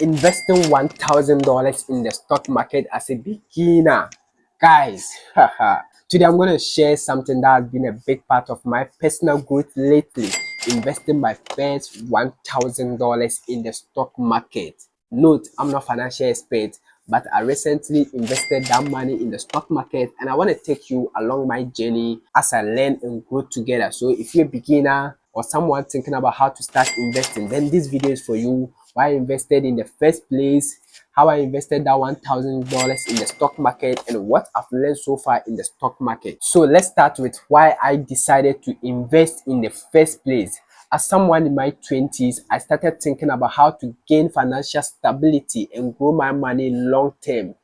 Investing $1,000 in the stock market as a beginner. Guys, haha. Today I'm going to share something that has been a big part of my personal growth lately. Investing my first $1,000 in the stock market. Note, I'm not a financial expert, but I recently invested that money in the stock market and I want to take you along my journey as I learn and grow together. So if you're a beginner or someone thinking about how to start investing, then this video is for you. Why I invested in the first place, how I invested that $1,000 in the stock market, and what I've learned so far in the stock market. So let's start with why I decided to invest in the first place. As someone in my 20s, I started thinking about how to gain financial stability and grow my money long term.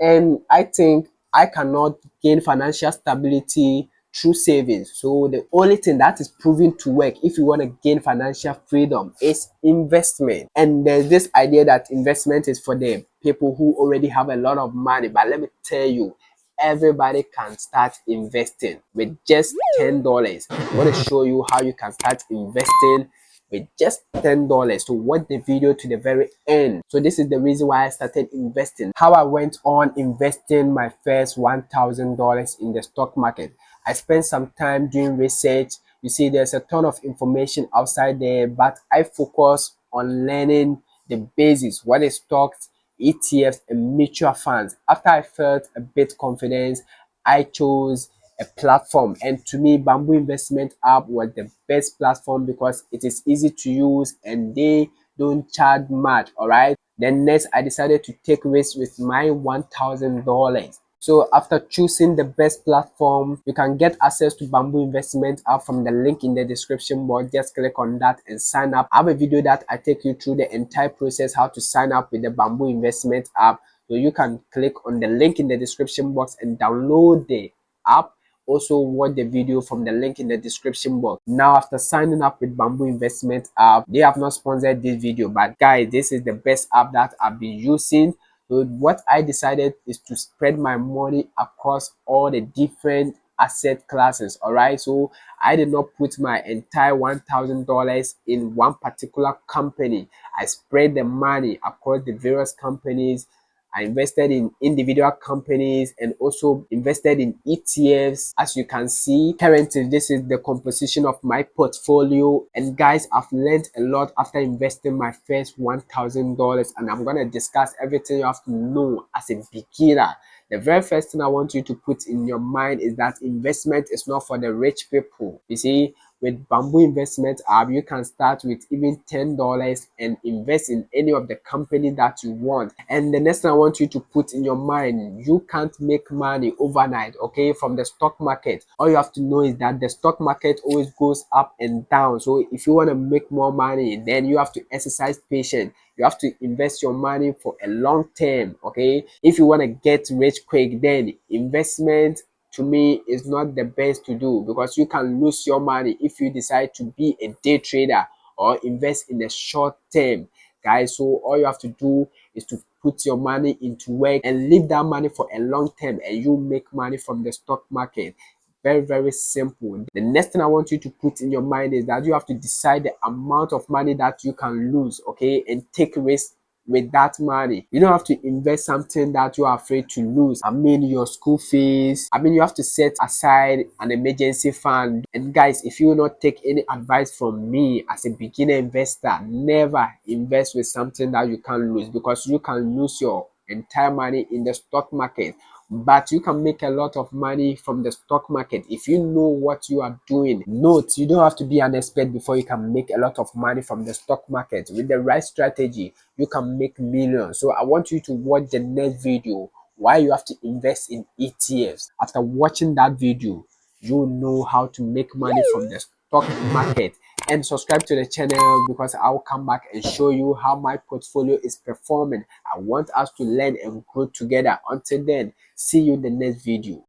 And I think I cannot gain financial stability through savings. So the only thing that is proven to work if you want to gain financial freedom is investment. And there's this idea that investment is for the people who already have a lot of money. But let me tell you, everybody can start investing with just $10. I want to show you how you can start investing with just $10. So watch the video to the very end. So this is the reason why I started investing. How I went on investing my first $1,000 in the stock market. I spent some time doing research. You see, there's a ton of information outside there, but I focus on learning the basics, what is stocks, ETFs, and mutual funds. After I felt a bit confident, I chose a platform, and to me Bamboo Investment App was the best platform because it is easy to use and they don't charge much. All right, then next I decided to take risks with my $1,000. So after choosing the best platform, you can get access to Bamboo Investment App from the link in the description box. Just click on that and sign up. I have a video that I take you through the entire process, how to sign up with the Bamboo Investment App. So you can click on the link in the description box and download the app. Also watch the video from the link in the description box. Now after signing up with Bamboo Investment App, they have not sponsored this video, but guys, this is the best app that I've been using. So what I decided is to spread my money across all the different asset classes. All right, so I did not put my entire $1,000 in one particular company. I spread the money across the various companies. I invested in individual companies and also invested in ETFs. As you can see, currently this is the composition of my portfolio. And guys, I've learned a lot after investing my first $1,000, and I'm gonna discuss everything you have to know as a beginner. The very first thing I want you to put in your mind is that investment is not for the rich people. You see, with Bamboo Investment App, you can start with even $10 and invest in any of the company that you want. And the next thing I want you to put in your mind, you can't make money overnight, okay, from the stock market. All you have to know is that the stock market always goes up and down. So if you want to make more money, then you have to exercise patience. You have to invest your money for a long term, okay? If you want to get rich quick, then investment to me is not the best to do because you can lose your money if you decide to be a day trader or invest in the short term, guys. So all you have to do is to put your money into work and leave that money for a long term, and you make money from the stock market. Very, very simple. The next thing I want you to put in your mind is that you have to decide the amount of money that you can lose, okay, and take risks with that money. You don't have to invest something that you are afraid to lose. I mean, your school fees. I mean, you have to set aside an emergency fund. And guys, if you will not take any advice from me as a beginner investor, never invest with something that you can lose, because you can lose your entire money in the stock market, but you can make a lot of money from the stock market if you know what you are doing. Note, you don't have to be an expert before you can make a lot of money from the stock market. With the right strategy, you can make millions. So I want you to watch the next video why you have to invest in ETFs. After watching that video, you know how to make money from the stock market. And subscribe to the channel because I'll come back and show you how my portfolio is performing. I want us to learn and grow together. Until then, see you in the next video.